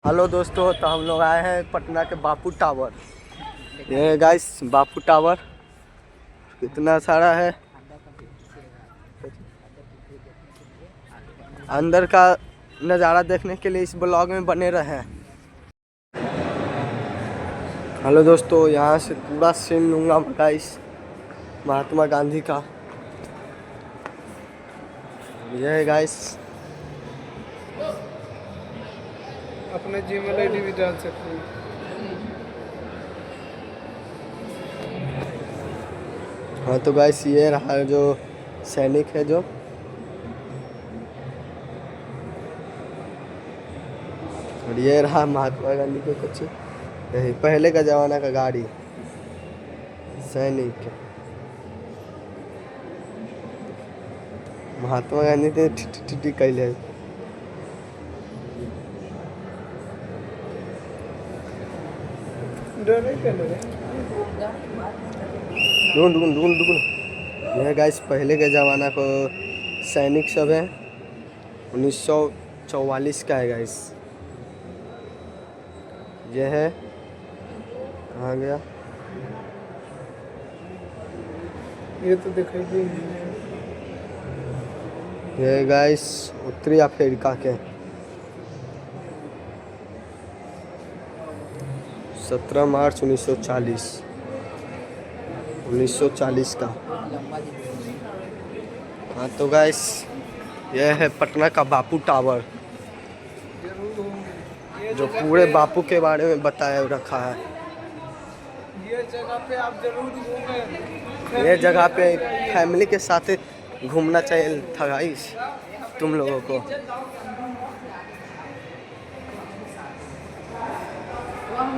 Hello दोस्तों, तो हम लोग आए हैं पटना के बापू टावर। ये है गाइस बापू टावर, कितना सारा है। अंदर का नज़ारा देखने के लिए इस ब्लॉग में बने रहें। हेलो दोस्तों, यहाँ से पूरा सीन लूँगा गाइस महात्मा गांधी का। ये है गाइस, अपना जीमेल आईडी भी डाल सकते हैं। हाँ तो गाइस ये रहा जो सैनिक है जो, और ये रहा महात्मा गांधी के कुछ यही पहले का ज़माना का गाड़ी सैनिक। महात्मा गांधी ने ठी कैले। यह गाइस पहले के ज़माना को सैनिक सब है, 1944 का है गाइस। ये है, कहाँ गया ये तो दिखाई दे। ये गाइस उत्तरी अफ्रीका के 17 मार्च 1940 का। हाँ तो गाइस यह है पटना का बापू टावर, जो पूरे बापू के बारे में बताया रखा है। ये जगह पे आप जरूर घूमें। ये जगह पे फैमिली के साथ घूमना चाहिए था गाइस तुम लोगों को।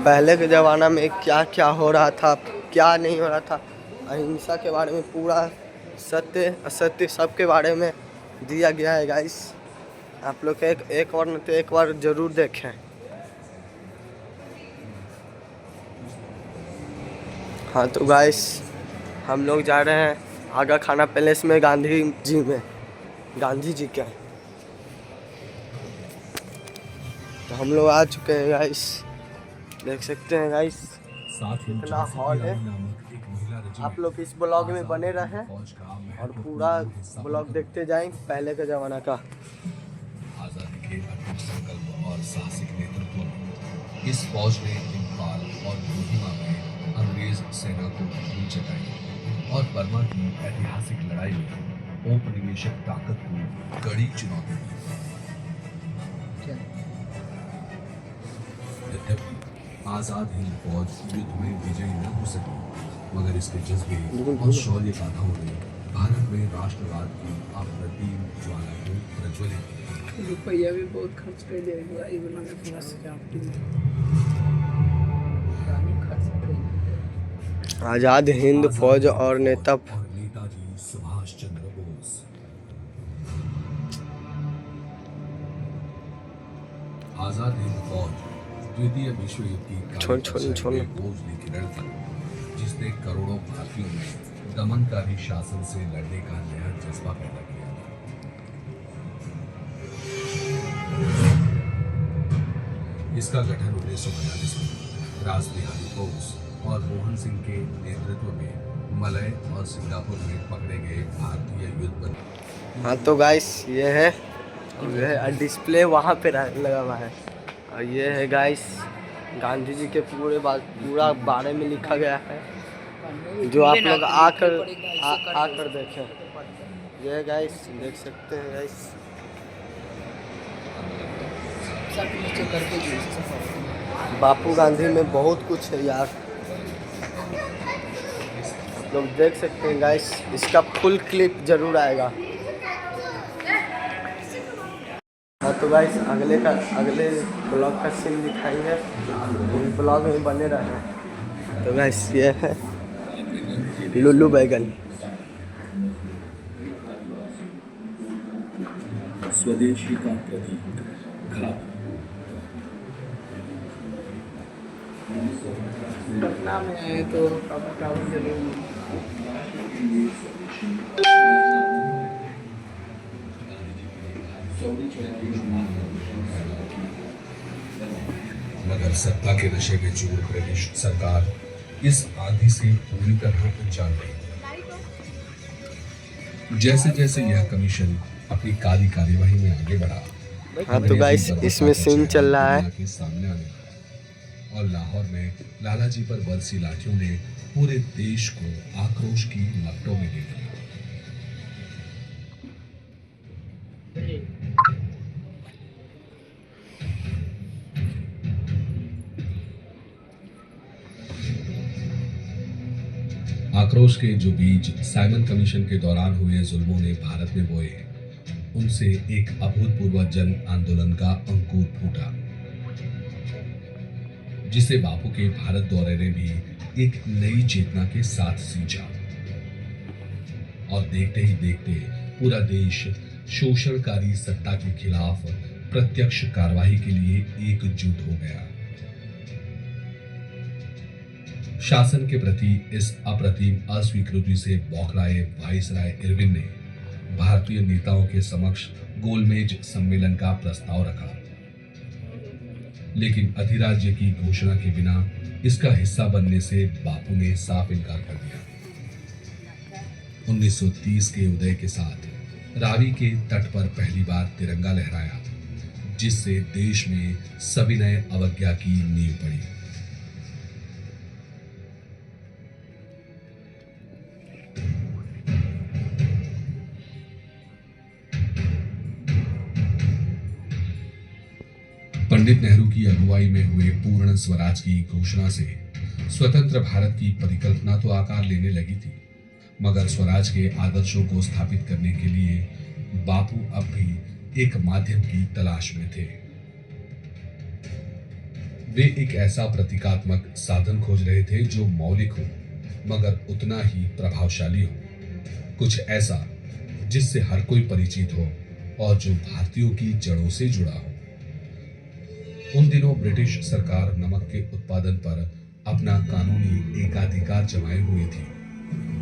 पहले के ज़माना में क्या क्या हो रहा था, क्या नहीं हो रहा था, अहिंसा के बारे में पूरा सत्य असत्य सब के बारे में दिया गया है गाइस। आप लोग एक बार न तो एक बार ज़रूर देखें। हाँ तो गाइस हम लोग जा रहे हैं आगा खाना पैलेस में, गांधी जी के। तो हम लोग आ चुके हैं गाइस, देख सकते हैं गाइस कितना हॉल है। आप लोग इस ब्लॉग में बने रहें और पूरा ब्लॉग देखते जाएं पहले के ज़माना का। आजादी के अटूट संकल्प और साहसिक नेतृत्व में इस फौज ने इम्फाल और कोहिमा में अंग्रेज सेना को धूल चटाई और बर्मा की ऐतिहासिक लड़ाई में औपनिवेशिक ताकत को कड़ी चुनौती दी। यद्यपि आजाद हिंद फौज युद्ध में विजयी न हो सकी, मगर इसके जज्बे और शौर्य गाथाओं ने भारत में राष्ट्रवाद की अप्रतिम ज्वाला को प्रज्वलित किया। रुपया भी बहुत खर्च कर दिया। आज़ाद हिंद फौज और नेताजी सुभाष चंद्र बोस। आजाद हिंद फौज द्वितीय विश्व युद्ध की बोझ किरण थी, जिसने करोड़ों भारतीयों में दमनकारी शासन से लड़ने का नया जज्बा पैदा किया था। इसका गठन 1942 में रासबिहारी बोस और मोहन सिंह के नेतृत्व में मलय और सिंगापुर में पकड़े गए भारतीय युद्धबंदी। हाँ तो गाइस ये है डिस्प्ले वहाँ पे लगा हुआ है, और ये है गाइस गांधी जी के पूरा बारे में लिखा गया है, जो आप लोग आकर देखें। ये है गाइस, देख सकते हैं गाइस। बापू गांधी में बहुत कुछ है यार, आप लोग देख सकते हैं गाइस। इसका फुल क्लिप जरूर आएगा। हाँ तो गाइस अगले ब्लॉग का सीन दिखाएंगे, इस ब्लॉग में बने रहें। तो गाइस ये है लुल्लू बैगन, स्वदेशी का प्रतीक खादी। पटना में आए तो टावर जरूर। मगर सत्ता के नशे में चूर ब्रिटिश सरकार इस आंधी से पूरी तरह अनजान नहीं थी। जैसे जैसे यह कमीशन अपनी काली कार्यवाही में आगे बढ़ा, हाँ तो गाइस इसमें सीन चल रहा है। के सामने आने लगा और लाहौर में लालाजी पर बरसी लाठियों ने पूरे देश को आक्रोश की लपटों में ले लिया। आक्रोश के जो बीज साइमन कमीशन के दौरान हुए जुल्मों ने भारत में बोए, उनसे एक अभूतपूर्व जन आंदोलन का अंकुर फूटा, जिसे बापू के भारत दौरे ने भी एक नई चेतना के साथ सींचा। और देखते ही देखते पूरा देश शोषणकारी सत्ता के खिलाफ प्रत्यक्ष कार्रवाई के लिए एकजुट हो गया। शासन के प्रति इस अप्रतिम अस्वीकृति से बौखलाए वाइसराय इरविन ने भारतीय नेताओं के समक्ष गोलमेज सम्मेलन का प्रस्ताव रखा, लेकिन अधिराज्य की घोषणा के बिना इसका हिस्सा बनने से बापू ने साफ इनकार कर दिया। 1930 के उदय के साथ रावी के तट पर पहली बार तिरंगा लहराया, जिससे देश में सविनय अवज्ञा की नींव पड़ी। पंडित नेहरू की अगुवाई में हुए पूर्ण स्वराज की घोषणा से स्वतंत्र भारत की परिकल्पना तो आकार लेने लगी थी, मगर स्वराज के आदर्शों को स्थापित करने के लिए बापू अब भी एक माध्यम की तलाश में थे। वे एक ऐसा प्रतीकात्मक साधन खोज रहे थे जो मौलिक हो मगर उतना ही प्रभावशाली हो, कुछ ऐसा जिससे हर कोई परिचित हो और जो भारतीयों की जड़ों से जुड़ा हो। उन दिनों ब्रिटिश सरकार नमक के उत्पादन पर अपना कानूनी एकाधिकार जमाए हुए थी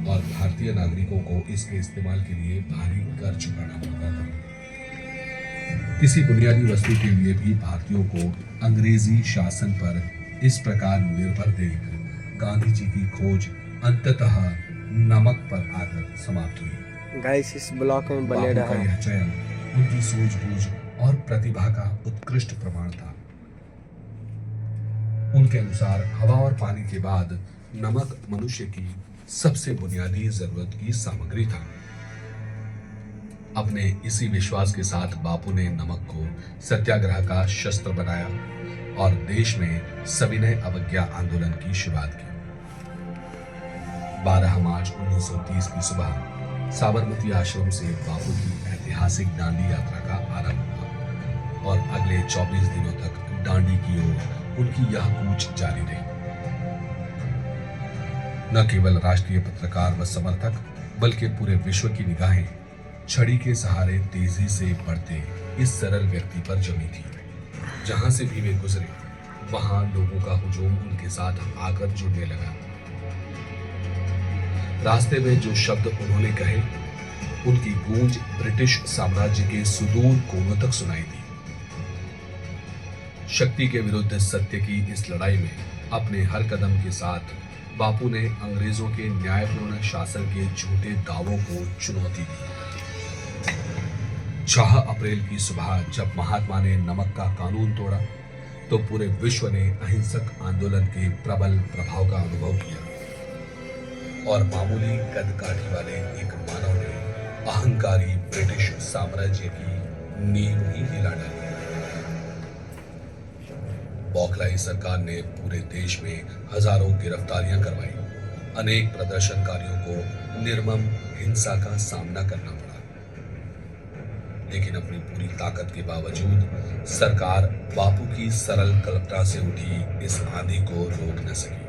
और भारतीय नागरिकों को इसके इस्तेमाल के लिए भारी कर चुकाना पड़ता था। किसी बुनियादी वस्तु के लिए भी भारतीयों को अंग्रेजी शासन पर इस प्रकार निर्भर देख गांधी जी की खोज अंततः नमक पर आकर समाप्त हुई। गाइस इस ब्लॉक में बने बापू का रहा। यह चयन उनकी सूझबूझ और प्रतिभा का उत्कृष्ट प्रमाण था। उनके अनुसार हवा और पानी के बाद नमक मनुष्य की सबसे बुनियादी जरूरत की सामग्री था। अपने इसी विश्वास के साथ बापू ने नमक को सत्याग्रह का शस्त्र बनाया और देश में सविनय अवज्ञा आंदोलन की शुरुआत की। 12 मार्च 1930 की सुबह साबरमती आश्रम से बापू की ऐतिहासिक दांडी यात्रा का आरंभ हुआ और अगले 24 दिनों तक दांडी की ओर उनकी यह कूच जारी रही। न केवल राष्ट्रीय पत्रकार व समर्थक बल्कि पूरे विश्व की निगाहें छड़ी के सहारे तेजी से बढ़ते इस सरल व्यक्ति पर जमी थी। जहां से भी वे गुजरे वहां लोगों का हुजूम उनके साथ आकर जुड़ने लगा। रास्ते में जो शब्द उन्होंने कहे उनकी गूंज ब्रिटिश साम्राज्य के सुदूर कोनों तक सुनाई दी। शक्ति के विरुद्ध सत्य की इस लड़ाई में अपने हर कदम के साथ बापू ने अंग्रेजों के न्यायपूर्ण शासन के झूठे दावों को चुनौती दी। 6 अप्रैल की सुबह जब महात्मा ने नमक का कानून तोड़ा तो पूरे विश्व ने अहिंसक आंदोलन के प्रबल प्रभाव का अनुभव किया और मामूली कद काठी वाले एक मानव ने अहंकारी ब्रिटिश साम्राज्य की नींव ही हिला डाली। बौखलाई सरकार ने पूरे देश में हजारों गिरफ्तारियां करवाई। अनेक प्रदर्शनकारियों को निर्मम हिंसा का सामना करना पड़ा, लेकिन अपनी पूरी ताकत के बावजूद सरकार बापू की सरल कल्पना से उठी इस आंधी को रोक न सकी।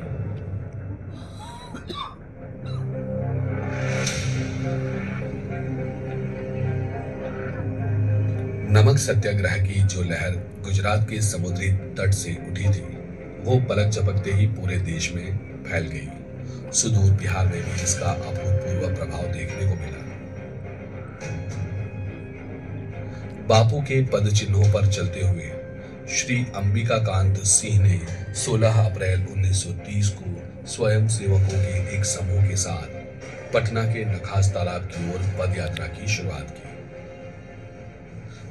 नमक सत्याग्रह की जो लहर गुजरात के समुद्री तट से उठी थी वो पलक झपकते ही पूरे देश में फैल गई। सुदूर बिहार में भी इसका अभूतपूर्व प्रभाव देखने को मिला। बापू के पद चिन्हों पर चलते हुए श्री अंबिकाकांत सिंह ने 16 अप्रैल 1930 को स्वयं सेवकों के एक समूह के साथ पटना के नखास तालाब की ओर पद यात्रा की शुरुआत की।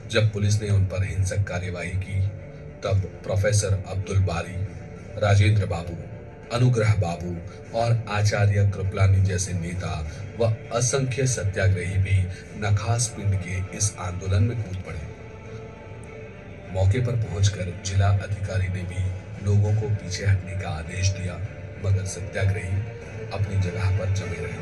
जब पुलिस ने उन पर हिंसक कार्यवाही की, तब प्रोफेसर अब्दुल बारी, राजेंद्र बाबू, अनुग्रह बाबू और आचार्य कृपलानी जैसे नेता व असंख्य सत्याग्रही भी नखास पिंड के इस आंदोलन में कूद पड़े। मौके पर पहुंचकर जिला अधिकारी ने भी लोगों को पीछे हटने का आदेश दिया, मगर सत्याग्रही अपनी जगह पर जमे रहे।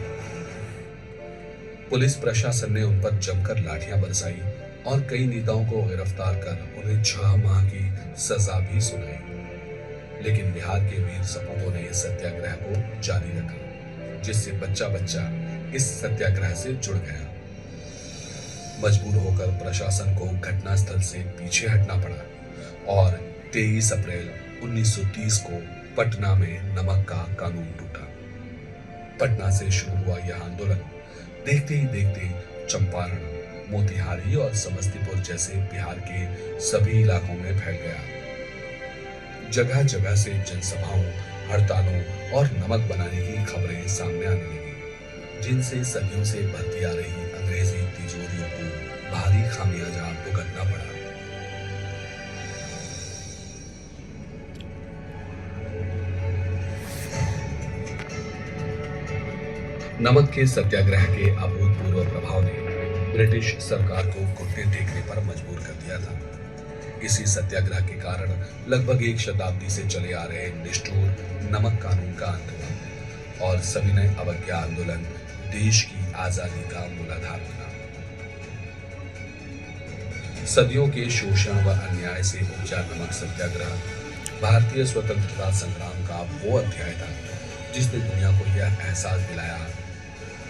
पुलिस प्रशासन ने उन पर जमकर लाठियां बरसाई और कई नेताओं को गिरफ्तार कर उन्हें 6 माह की सजा भी सुनाई। लेकिन बिहार के वीर सपूतों ने इस सत्याग्रह को जारी रखा, जिससे बच्चा बच्चा इस सत्याग्रह से जुड़ गया। मजबूर होकर प्रशासन को घटनास्थल से पीछे हटना पड़ा और 23 अप्रैल 1930 को पटना में नमक का कानून टूटा। पटना से शुरू हुआ यह आंदोलन देखते ही देखते चंपारण, मोतिहारी और समस्तीपुर जैसे बिहार के सभी इलाकों में फैल गया। जगह जगह से जनसभाओं, हड़तालों और नमक बनाने की खबरें सामने आने लगी, जिनसे सदियों से बढ़ती आ रही अंग्रेजी तिजोरियों को भारी खामियाजा भुगतना पड़ा। नमक के सत्याग्रह के अभूतपूर्व प्रभाव ने ब्रिटिश सरकार को घुटने टेकने पर मजबूर कर दिया था। इसी सत्याग्रह के कारण लगभग 1 शताब्दी से चले आ रहे निष्ठुर नमक कानून का अंत हुआ और सविनय अवज्ञा आंदोलन देश की आजादी का मूलाधार बना। सदियों के शोषण व अन्याय से उपजा नमक सत्याग्रह भारतीय स्वतंत्रता संग्राम का वो अध्याय था जिसने दुनिया को यह एहसास दिलाया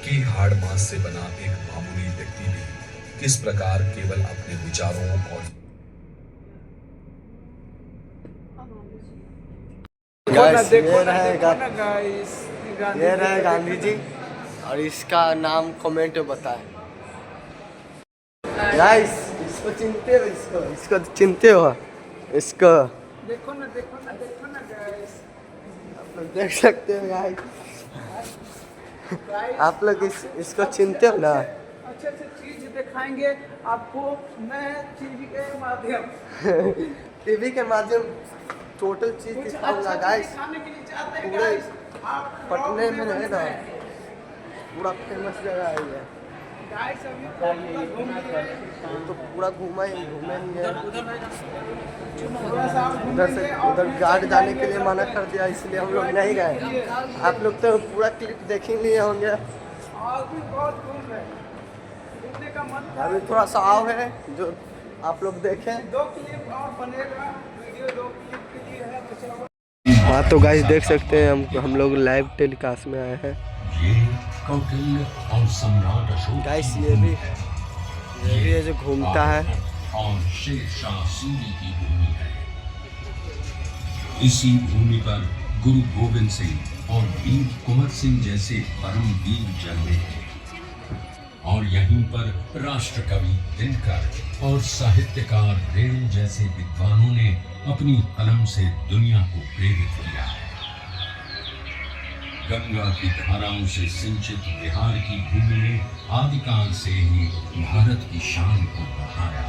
कि हाड़ मांस से बना एक मामूली व्यक्ति भी किस प्रकार केवल अपने विचारों और ये रहे गांधी जी और इसका नाम कमेंट में बताएं। गाइस, इसको चिंते हो? इसको चिंते हो? इसको देखो ना गाइस, आप लोग देख सकते हो गाइस। आप लोग इसको चिंते हो ना? अच्छे चीज दिखाएंगे आपको मैं टीवी के माध्यम टीवी के माध्यम टोटल चीज दिखाऊंगा गाइस। पूरे पटने में है ना, पूरा फेमस जगह है ये। तो पूरा घूमे नहीं है। उधर गार्ड जाने के लिए मना कर दिया, इसलिए हम लोग नहीं गए। आप लोग तो पूरा क्लिप देख ही लिए होंगे। अभी थोड़ा सा आओ है जो आप लोग देखें। 2 क्लिप और बनेगा वीडियो, 2 क्लिप के लिए है। हाँ तो गाइस देख सकते हैं हम लोग लाइव टेलीकास्ट में आए हैं। ये कौटिल्य और सम्राट अशोक गाइस ये भी है जो घूमता है और शेरशाह सूरी की भूमि है। इसी भूमि पर गुरु गोविंद सिंह और वीर कुंवर सिंह जैसे परम वीर जन्मे हैं और यहीं पर राष्ट्र कवि दिनकर और साहित्यकार रेणु जैसे विद्वानों ने अपनी कलम से दुनिया को प्रेरित किया है। गंगा की धाराओं से सिंचित बिहार की भूमि ने आदिकाल से ही भारत की शान को बढ़ाया।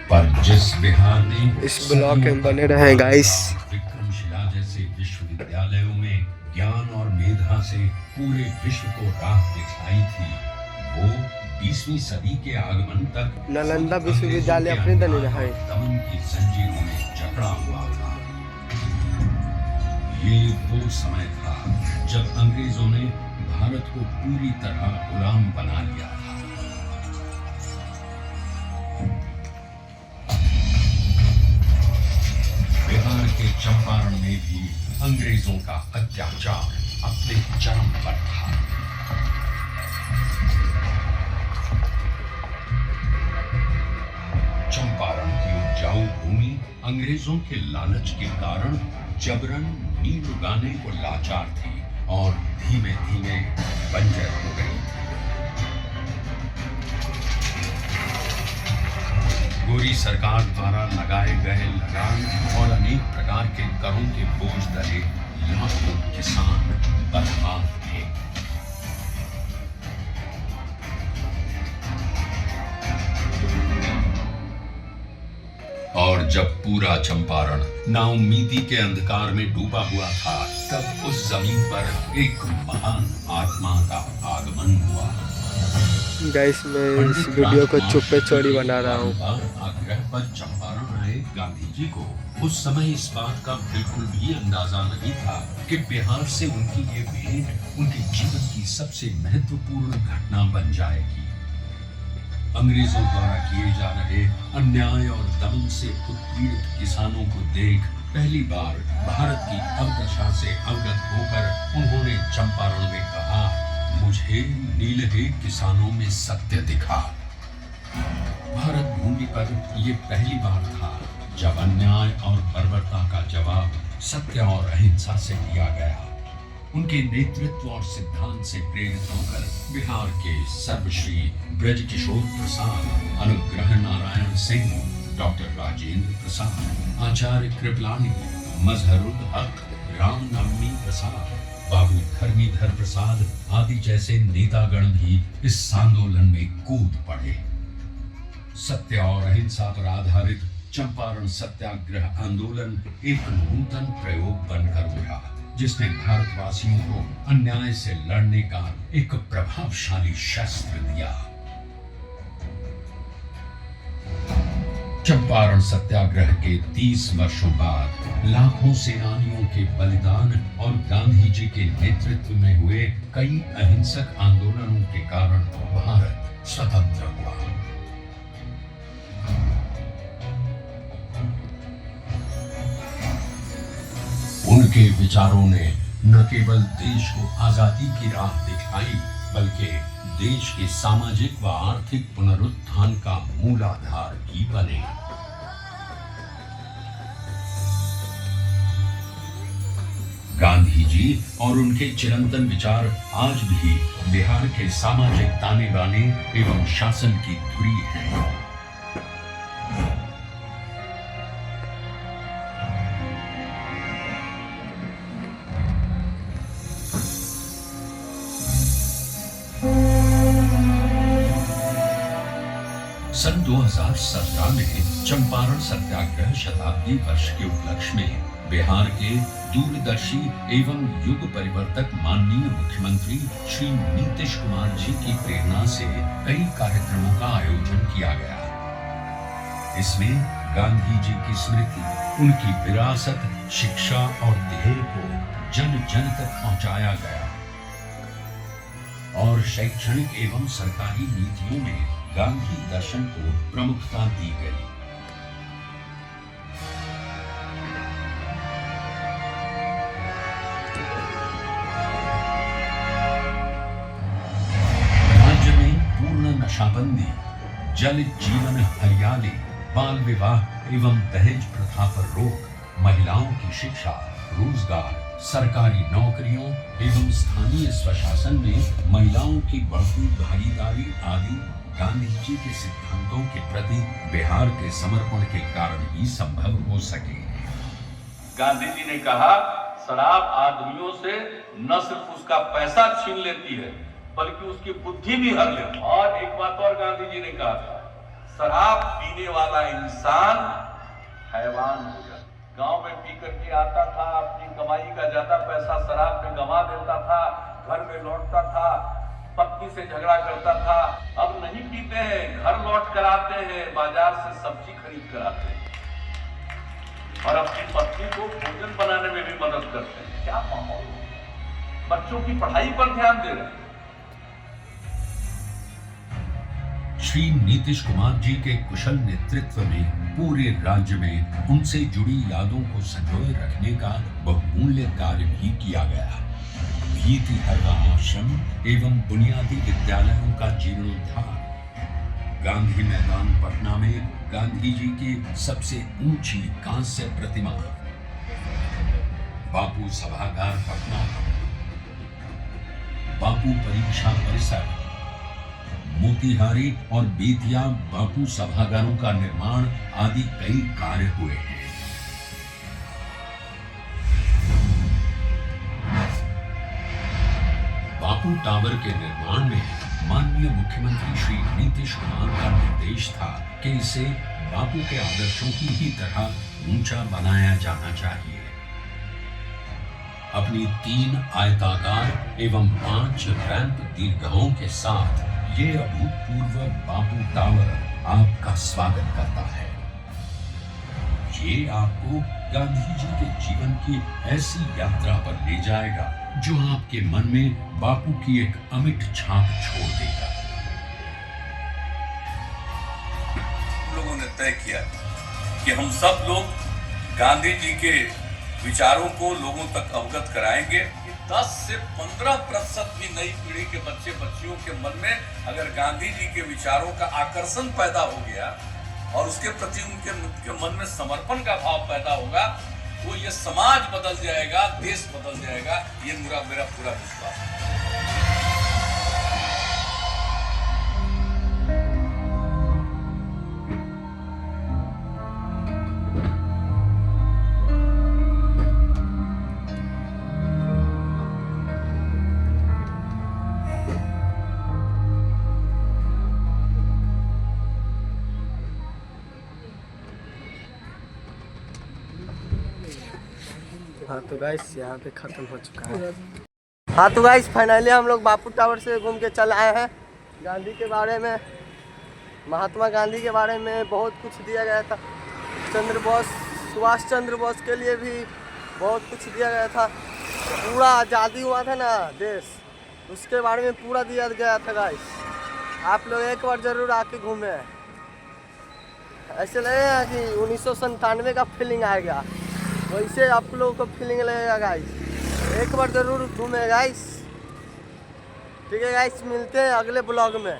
पर जिस बिहार ने इस ब्लॉग में बने रहे गाइस। विक्रमशिला जैसे विश्वविद्यालयों में ज्ञान और मेधा से पूरे विश्व को राह दिखाई थी, वो 20वीं सदी के आगमन तक नालंदा विश्वविद्यालय अपने दने रहा है। दमन की जंजीरों में जकड़ा हुआ था। ये वो समय था जब अंग्रेजों ने भारत को पूरी तरह गुलाम बना लिया था। बिहार के चंपारण में भी अंग्रेजों का अत्याचार अपने चरम पर था। चंपारण की उपजाऊ भूमि अंग्रेजों के लालच के कारण जबरन नील उगाने को लाचार थी और धीमे धीमे बंजर हो गई। मोदी सरकार द्वारा लगाए गए लगान और अनेक प्रकार के करों के बोझ तले लाखों किसान बर्बाद थे। और जब पूरा चंपारण नाउम्मीदी के अंधकार में डूबा हुआ था, तब उस जमीन पर एक महान आत्मा का आगमन हुआ। गाइस मैं इस वीडियो को चुप्पे चोरी बना रहा हूँ। आग्रह पर चंपारण आए गांधी जी को उस समय इस बात का बिल्कुल भी अंदाजा नहीं था कि बिहार से उनकी ये भेंट उनके जीवन की सबसे महत्वपूर्ण घटना बन जाएगी। अंग्रेजों द्वारा किए जा रहे अन्याय और दमन से उत्पीड़ित किसानों को देख पहली बार भारत की अवदशा से अवगत होकर उन्होंने चंपारण में कहा, मुझे नीलहे किसानों में सत्य दिखा। भारत भूमि पर यह पहली बार था जब अन्याय और बर्बरता का जवाब सत्य और अहिंसा से दिया गया। उनके नेतृत्व और सिद्धांत से प्रेरित होकर बिहार के सर्वश्री ब्रजकिशोर प्रसाद, अनुग्रह नारायण सिंह, डॉक्टर राजेंद्र प्रसाद, आचार्य कृपलानी, मजहरुल हक, रामनवमी प्रसाद, बाबू धर्मीधर प्रसाद आदि जैसे नेतागण भी इस आंदोलन में कूद पड़े। सत्य और अहिंसा पर आधारित चंपारण सत्याग्रह आंदोलन एक नूतन प्रयोग बनकर उठा, जिसने भारतवासियों को अन्याय से लड़ने का एक प्रभावशाली शस्त्र दिया। चंपारण सत्याग्रह के 30 वर्षों बाद लाखों सेनानियों के बलिदान और गांधी जी के नेतृत्व में हुए कई अहिंसक आंदोलनों के कारण भारत स्वतंत्र हुआ। उनके विचारों ने न केवल देश को आजादी की राह दिखाई, बल्कि देश के सामाजिक व आर्थिक पुनरुत्थान का मूलाधार भी बने। गांधी जी और उनके चिरंतन विचार आज भी बिहार के सामाजिक ताने बाने एवं शासन की धुरी हैं। सन 2017 में चंपारण सत्याग्रह शताब्दी वर्ष के उपलक्ष्य में बिहार के दूरदर्शी एवं युग परिवर्तक माननीय मुख्यमंत्री श्री नीतीश कुमार जी की प्रेरणा से कई कार्यक्रमों का आयोजन किया गया। इसमें गांधी जी की स्मृति, उनकी विरासत, शिक्षा और ध्येय को जन जन तक पहुंचाया गया और शैक्षणिक एवं सरकारी नीतियों में गांधी दर्शन को प्रमुखता दी गई। राज्य में पूर्ण नशाबंदी, जल जीवन हरियाली, बाल विवाह एवं दहेज प्रथा पर रोक, महिलाओं की शिक्षा, रोजगार, सरकारी नौकरियों एवं स्थानीय स्वशासन में महिलाओं की बढ़ती भागीदारी आदि गांधी जी के सिद्धांतों के प्रति बिहार के समर्पण के कारण ही संभव हो सके। गांधी जी ने कहा, शराब आदमियों से न सिर्फ उसका पैसा छीन लेती है बल्कि उसकी बुद्धि भी हर लेती है। और एक बात और गांधी जी ने कहा था, शराब पीने वाला इंसान हैवान हो जाता। गांव में पी करके आता था, अपनी कमाई का ज्यादा पैसा शराब में गंवा देता था, घर में लौटता था, पत्नी से झगड़ा करता था। अब नहीं पीते हैं, घर लौट कर आते हैं, बाजार से सब्जी खरीद कर आते हैं और अपनी पत्नी को भोजन बनाने में भी मदद करते हैं। क्या माहौल, बच्चों की पढ़ाई पर ध्यान दे रहे हैं। श्री नीतीश कुमार जी के कुशल नेतृत्व में पूरे राज्य में उनसे जुड़ी यादों को संजोए रखने का बहुमूल्य कार्य भी किया गया। भीति हरदा आश्रम एवं बुनियादी विद्यालयों का जीर्णोद्धार, गांधी मैदान पटना में गांधी जी की सबसे ऊंची कांस्य प्रतिमा, बापू सभागार पटना, बापू परीक्षा परिसर, मोतिहारी और बेतिया बापू सभागारों का निर्माण आदि कई कार्य हुए हैं। बापू टावर के निर्माण में माननीय मुख्यमंत्री श्री नीतीश कुमार का निर्देश था कि इसे बापू के आदर्शों की ही तरह ऊंचा बनाया जाना चाहिए। अपनी 3 आयताकार एवं 5 रैंप दीर्घाओं के साथ ये अभूतपूर्व बापू टावर आपका स्वागत करता है। ये आपको गांधी जी के जीवन की ऐसी यात्रा पर ले जाएगा जो आपके मन में बापू की एक अमिट छाप छोड़ देगा। लोगों ने तय किया कि हम सब लोग गांधी जी के विचारों को लोगों तक अवगत कराएंगे। 10 से 15% भी नई पीढ़ी के बच्चे बच्चियों के मन में अगर गांधी जी के विचारों का आकर्षण पैदा हो गया और उसके प्रति उनके मन में समर्पण का भाव पैदा होगा तो ये समाज बदल जाएगा, देश बदल जाएगा। ये मेरा पूरा विश्वास है। हाँ तो गाइस यहाँ पे ख़त्म हो चुका है। हाँ तो गाइस फाइनली हम लोग बापू टावर से घूम के चल आए हैं। गांधी के बारे में, महात्मा गांधी के बारे में बहुत कुछ दिया गया था। सुभाष चंद्र बोस के लिए भी बहुत कुछ दिया गया था। पूरा आज़ादी हुआ था ना देश, उसके बारे में पूरा दिया गया था गाइस। आप लोग एक बार ज़रूर आके घूमे। ऐसे लगेगा कि 1997 का फीलिंग आएगा, वैसे आप लोगों को फीलिंग लगेगा गाइस। एक बार ज़रूर घूमे गाइस। ठीक है गाइस, मिलते हैं अगले ब्लॉग में।